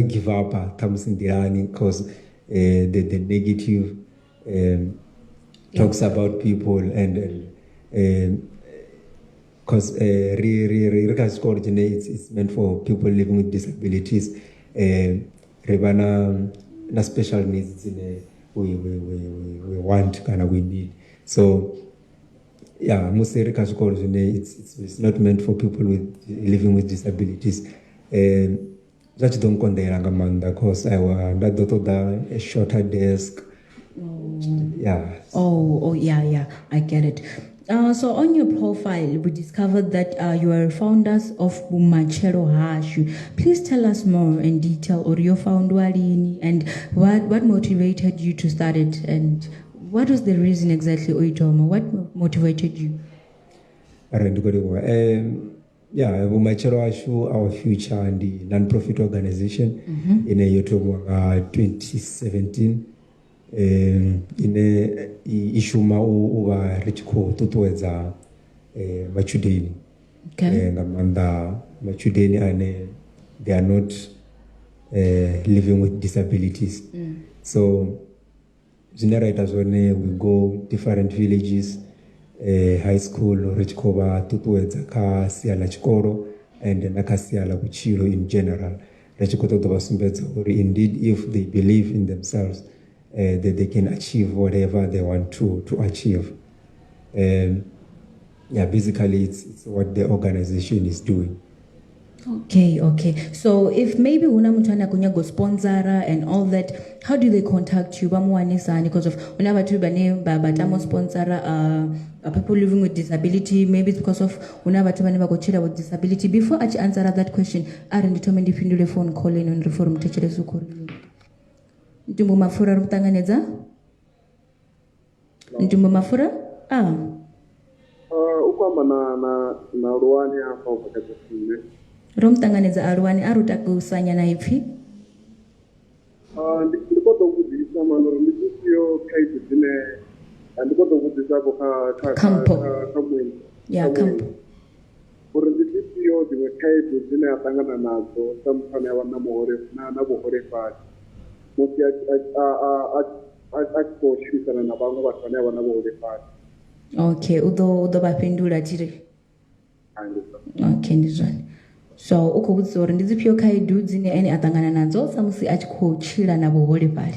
S4: give up thumbs in the running because the negative talks about people and because it's meant for people living with disabilities. Rivana na special needs we want and we need. So yeah, it's not meant for people living with disabilities. Just don't condemn Amanda because I was a shorter desk. Yeah.
S3: Oh, yeah, I get it. So on your profile, we discovered that you are founders of Bumachero Hashu. Please tell us more in detail, or your founder and what motivated you to start it, and what was the reason exactly, Oitoma? What motivated you?
S4: Yeah, Bumachero Hashu, our future and the non-profit organization in a year 2017. Ine ishuma uva richiko tutuweza machudeni.
S3: Okay.
S4: Ngamanda machudeni ane they are not living with disabilities. So generators when we go different villages, high school richikoba tutuweza ka siala chikoro and nakasiala kuchiro in general. Richiko tutubasumbeza or indeed if they believe in themselves. That they can achieve whatever they want to achieve. Yeah, basically it's what the organization is doing.
S3: Okay. So if maybe una mtu anakunya go sponsora and all that, how do they contact you? Because of una batu bane batamo sponsora people living with disability, maybe it's because of una batu bane bagochira with disability. Before I answer that question, I determined if you phone calling on reform techere sukuru. Ntumbu mafura rumtanganeza? Ntumbu mafura?
S5: Ukwamba na ruwani hapa upakati sime.
S3: Rumtanganeza aruwani arutakusanya na ipi?
S5: Ndikoto kuzisa manoro ndikusiyo kaitu zine. Ndikoto kuzisa
S3: Kampo.
S5: Kamweni.
S3: Yeah, kampo.
S5: Ndikusiyo zime kaitu zine atangana nazo. Samfane ya wana mohore fati. Musi achikoshwisana nabango batwane abana bole fati.
S3: Okay, udo bapindula tire. Okay, ndizvani. So ukubudza uri ndizipyo kaidu dzine ene atangana nadzo samusi achikochira nabo bole pali.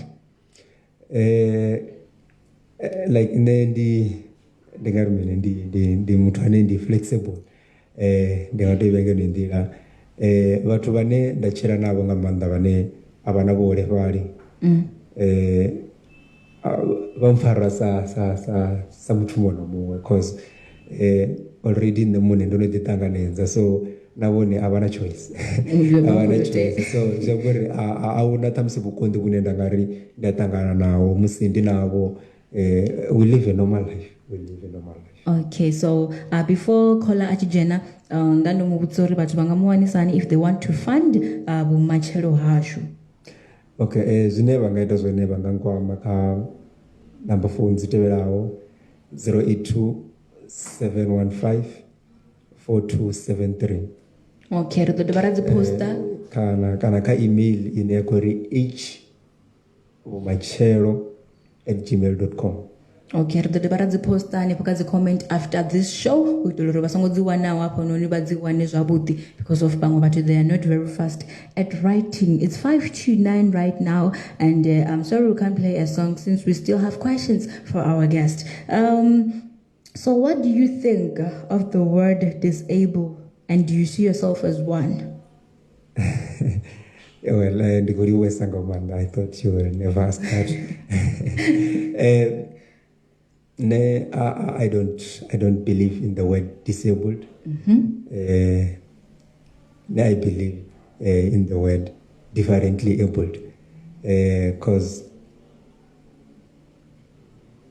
S4: Like ndi muthu ane ndi flexible. Ndingatevenge ndira. Vhathu vane ndachira navo nga maanḓa vane abana boholefhali vamfara sa muthu muṅwe na muṅwe because already nṋe muṋe ndo no ḓi ṱanganedza so na vhone a vha na choice so zwi amba uri a huna ṱhamusi vhukonḓi vhune nda nga ri ndi a ṱangana naho musi ndi navho. We live a normal life.
S3: Okay, so before caller achijena ndando muvhudza uri vhathu vanga muwanisani if they want to fund Bumachero Hashu.
S4: Okay, zwine vangaita zwone vangankwama kha number phone dzi tevhelaho 082 715 4273.
S3: Okay, ri ḓo dovha ra dzi posta
S4: kana ka email ine ya khou ri h@bumachero@gmail.com.
S3: Okay, ri ḓo dovha ra dzi posta hanefho kha dzi comment after this show u itela uri vha songo dzi wanaho hafhanoni vha dzi wane zwavhuḓi because of vhaṅwe vhathu they are not very fast at writing. It's 5:09 right now and I'm sorry we can't play a song since we still have questions for our guest. So what do you think of the word disable and do you see yourself as one?
S4: Well, I thought you will never ask that. No, I don't believe in the word disabled. I believe in the word differently abled, because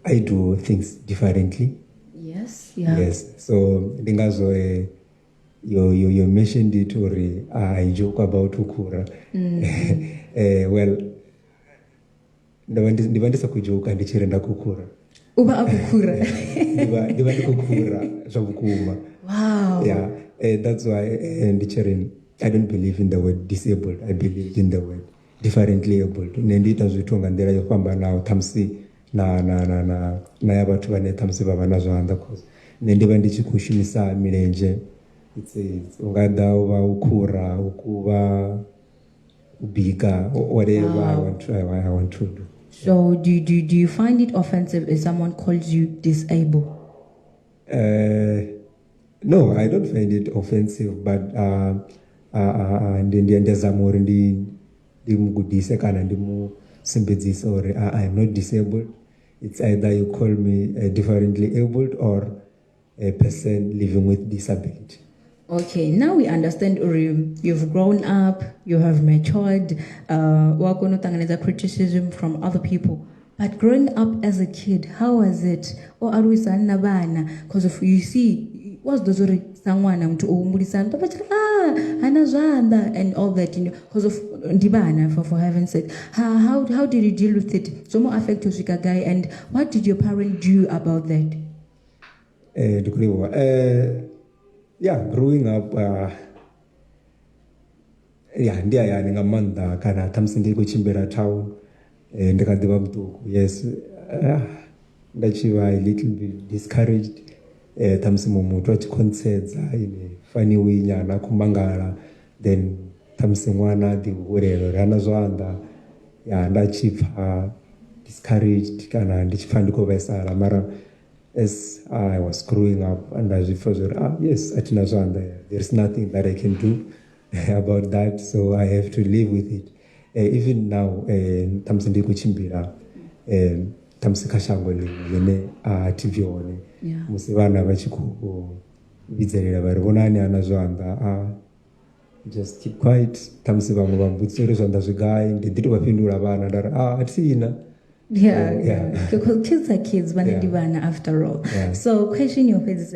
S4: I do things differently.
S3: Yes. Yeah.
S4: Yes. So ndingazo you mentioned it or I joke about ukura. Well, ndivandisa kujoka ndichirenda kukura.
S3: Uba akukura.
S4: ndiva ndikukura zvavukuma.
S3: Wow.
S4: Yeah, that's why ndichering I don't believe in the word disabled. I believe in the word differently abled. Nendiita zvithu nga ndela yofamba nawo thamsi na ya vhathu vane thamsi vava na zwanḓa cause nendiva ndichikushumisa milenje. It's ungada uva ukura ukuva ubika whatever I want to do.
S3: So do you find it offensive if someone calls you disabled?
S4: No, I don't find it offensive, but ndiyazama uri ndimugudise kana ndimusimbedzise uri I am not disabled. It's either you call me differently abled or a person living with disability.
S3: Okay, now we understand, Uri, you've grown up, you have matured, wakonotanganeza criticism from other people. But growing up as a kid, how was it? Or aruisana bana? Because if you see, what's the zori sangwana mtu umulisana, anazanda and all that, because of ndibana for heaven's sake. How did you deal with it? So more affect your guy, and what did your parents do about that?
S4: Yeah, growing up, ndiyayani ngamanda kana thamsi ndiri kuchimbera town ndikadiva mutuku. Yes, ndachiva a little bit discouraged. Thamsi mumutu achikonsedza ine funny way nyana kumangala, then thamsi mwana ndiurero rana zvanḓa ndachibva discouraged kana ndichibva ndikovaisara mara. As I was growing up, and as it was, yes, there's nothing that I can do about that, so I have to live with it. Even now, tamsi ndi kuchimbira, tamsi kashango lene TV one, musi vana vachividzerera vari vonani ana zvanda, just keep quiet. Tamsi vamwe vambutsire zvanda zvigai, ndiri vapindura vana ndari atina.
S3: Yeah. Because kids are kids, but after all.
S4: Yeah.
S3: So, question your face,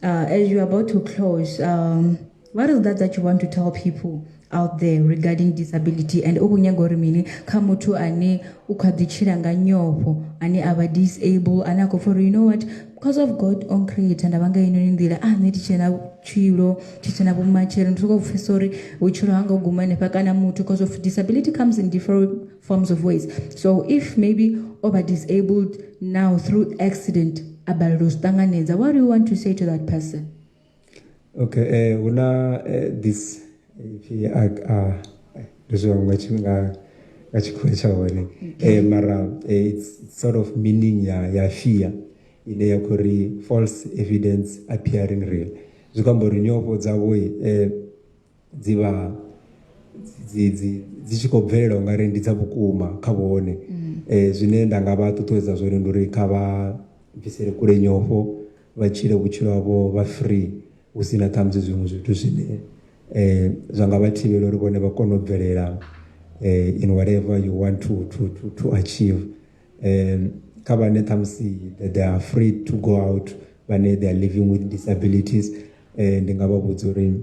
S3: as you're about to close, what is that you want to tell people out there regarding disability? And okunyagorimini kamutu ane ukadichiranga nyopo ane aba disabled anako for you know what, because of God on create and abanga inonindira netichena chilo chichena bumachero ntuko professori uchiro anga gumane pakana mutu, because of disability comes in different forms of ways. So if maybe over disabled now through accident abarustanganeza, what do you want to say to that person?
S4: Okay, this mara it's sort of meaning ya fear ine yakuri false evidence appearing real. Zvikambori nyopo dzavo dzichikobvelela ungari ndidzavukuma kavone zvine ndanga vatotoedza zvori nduri kavabvisere kure nyopo vachire uchiro wavo vafree usina thamzi zvimwe zvithu zvine zvanga vativela uri vone vakonobvelela in whatever you want to achieve. Kavane thamsi that they are free to go out vane they are living with disabilities. Ndingavabudza uri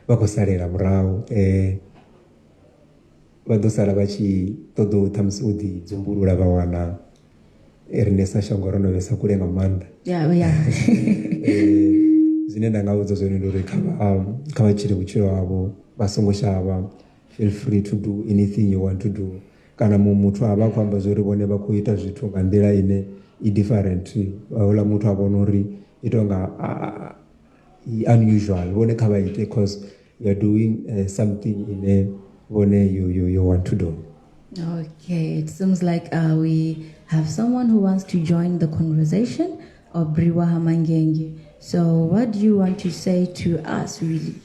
S4: vakosarira murau vadosara vachitodo thamsi udzidzumburura vawana rinesa shango ranovesa kurenga manda. Zvine ndangavudza zvone ndori kavachiri uchiro wavo vasongoshava, feel free to do anything you want to do. Kana mumutu ava kwamba zvori vone vakuita zvithu nga ndela ine different ola mutu avona uri itonga unusual vone kavaite because you are doing something ine vone you want to do.
S3: Okay, it seems like we have someone who wants to join the conversation, Obriwa Hamangenge. So what do you want to say to us really?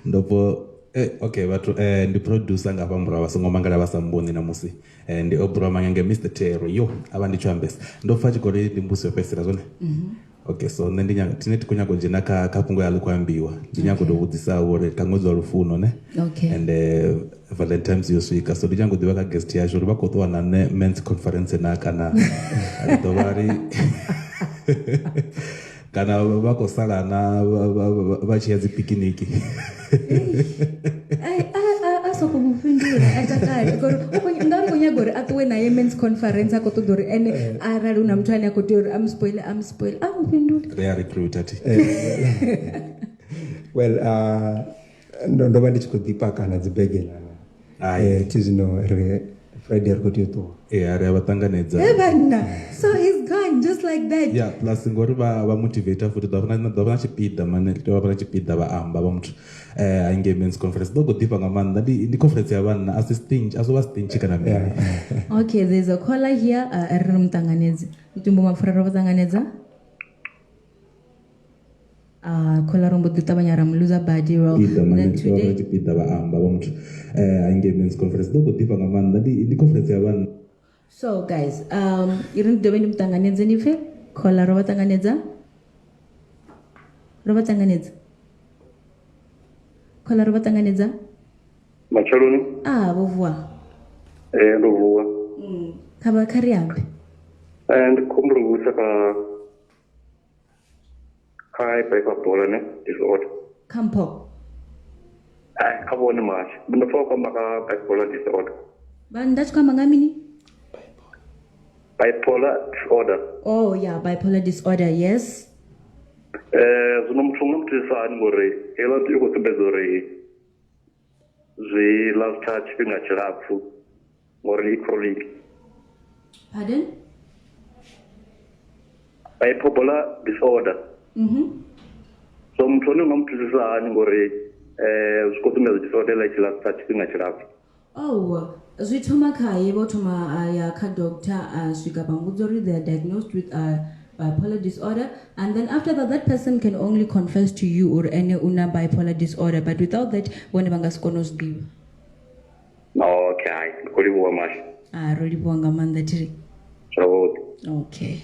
S6: Ndopo okay, vatu ndi producer ngapa murawa songomangala vasamboni namusi ndi Obriwa Hamangenge Mr. Tero yo abandicho ambesa ndofa chikori ndimbuso yopesera zone. Okay, so nendinya tineti kunyago jina kapungo yalikwambiwa ndinyago dovudzisa ore kamwezi wa rufuno ne.
S3: Okay.
S6: And Valentine's yoswika so ndinyago divaka guest yacho rubakotwa na men's conference na kana dovari kana vakosala na vachiya dzipikiniki.
S3: Asokumupindura atakali kori ndari konya gore atwe na men's conference akoto dori ene arali una mtu ani akotori am spoil mpinduli
S6: they are recruited
S4: well ndo ndichikudipa kana dzibege nana tizino Friday kuti to
S6: ari avatanganedza
S3: bana so he's gone just like that
S6: yeah plus ngori va motivator futhi davana chipida mane davana chipida va amba va muthu ainge men's conference dogo dipa ngamanda ndi conference ya vana assisting aso stinch kana mimi
S3: okay there's a caller here ari mtanganedzi mtumbo mafura ro tanganedza caller rombo ditabanyara mluza badi ro
S6: then today chipida va amba va muthu ainge men's conference dogo dipa ngamanda ndi conference ya vana.
S3: So guys, irin dobe mtanganedza nife caller ro tanganedza caller ro tanganedza
S7: machaloni
S3: vovua
S7: ndovuwa
S3: kaba kariambe
S7: and kumrugusa ka kai bipolar ne disorder
S3: kampo
S7: kabone mash ndofoko maka bipolar disorder
S3: bandacho kama ngamini
S7: bipolar disorder
S3: oh yeah bipolar disorder yes
S7: zinomthunga mthisani ngore hela nto yokutsebezore zwi last touch finga chilapfu ngore chronic
S3: pardon
S7: bipolar disorder so mthoni unomthisani ngore zikotumeza disorder like last touch finga chilapfu
S3: oh zwithoma khaye bothoma ya kha doctor swika bambudzori they are diagnosed with bipolar disorder, and then after that person can only confess to you or any una bipolar disorder, but without that one bangaskonos give.
S7: Okay, kulibuwa mash.
S3: Really buanga mandatiri.
S7: So
S3: okay.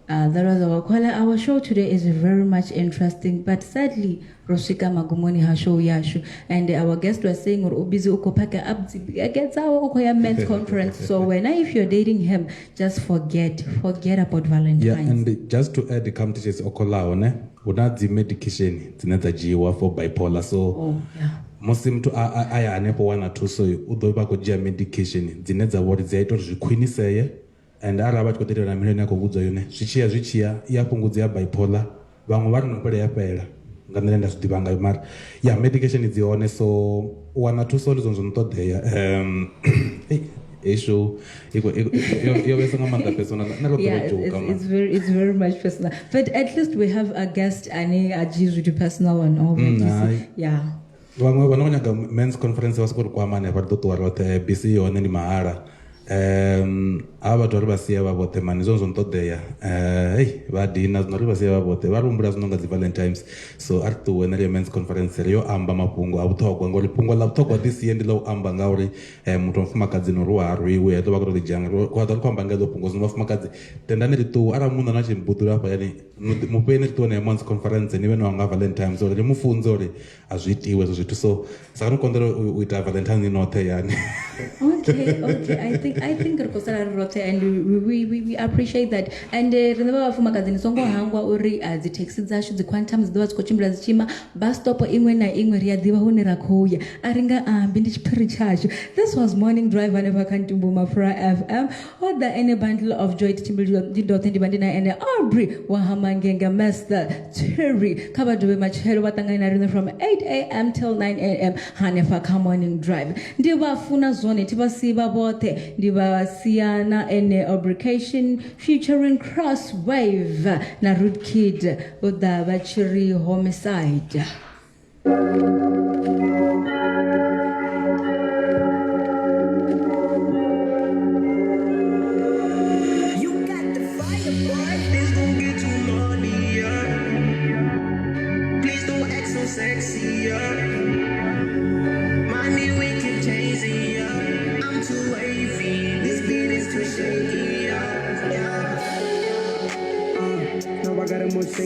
S3: That was our caller. Our show today is very much interesting, but sadly, Roshika Magumoni has show yashu, and our guest was saying, "Or busy ukopaka abzi gets our ukoya men's conference." So when if you're dating him, just forget about Valentine's.
S6: Yeah, and just to add, the competitions okolao ne, unadzi medication zinazajiwa for bipolar. So most mtu aya anepo wana tu so udoba kujia medication zineza wori zaito zvikwinisaye. And araba tikotere na milioni yako vudzo yone zvichia yapungudza ya bipolar vamwe vari nopera yapera nganenda zvidivanga mari ya medication idzione so wana two solutions unotodeya issue it's
S3: very much personal, but at least we have a guest ani ajizu to personal one yeah
S6: vamwe vanonyanga men's conference vasikuri kwamane varitotowarota bc yone ni mahara ava tori vasiya vavote mani izvonzo ntodeya vadhina zvinori vasiya vavote varumbura zvinonga dzi-valentines so ari tiwenere men's conference riyo amba mapungo avutogwa ngori pungo lavutogwa tisiye ndilo amba ngauri mutu wamufumakadzi noruwa harwiwe tova kuroti jangi kwata rikwamba ngelo pungo zino vafumakadzi tendani ritu ara munhu anachimbutura apa yani mupeni ritione men's conference nive nowanga valentines ori rimufunze ori hazviitiwe zvo zvitu so saka nokondera uita valentines inote yani
S3: okay I think rikosara rote and we appreciate that and remember vafumakadzi songo hangwa uri dzitaxi dzashu dziquantums dziva dzikochimbira dzichima bus stop imwe naimwe riyadhiva hone rakouya aringa ambi ndichipiri chacho. This was morning drive aneva kantumbu mafura fm oda ene bundle of joy tichimbiridote ndibandina ene Aubrey wahamangenga master Terry kabadove machero vatangana rino from 8 a.m. till 9 a.m. hanefa morning drive ndivafuna zone tivasiva vote ndivasiana ene obrication featuring cross wave na root kid oda vachiri homicide.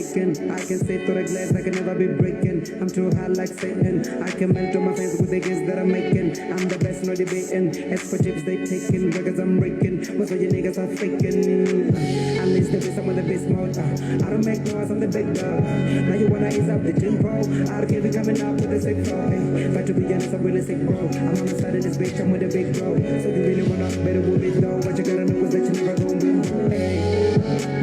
S2: shaking. I can say through the glass, I can never be breaking. I'm too hot like Satan. I can melt on my fans with the gains that I'm making. I'm the best, no debating. As for chips, they taking. Records I'm breaking. Most of you niggas are faking. I'm the best, I'm with the best mode. I don't make noise, I'm the big dog. Now you wanna ease up the tempo. I don't care if you're coming up with a sick flow. But to be honest, I'm really sick, bro. I'm on the side of this bitch, I'm with a big bro. So you really wanna better with it though. What you gotta know is that you never gon' win.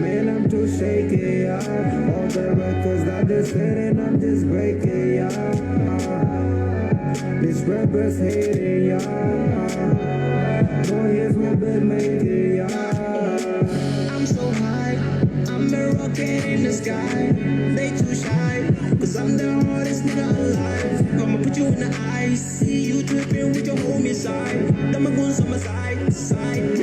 S2: Man, I'm too shaky, yeah. All the records that they're setting, I'm just breaking, yeah. This rapper's hating, yeah. No hits we've been making, yeah. I'm so high, I'm a rocket in the sky. They too shy, cause I'm the hardest nigga alive. I'ma put you in the ice, see you dripping with your homie side. I'ma go on my side, side.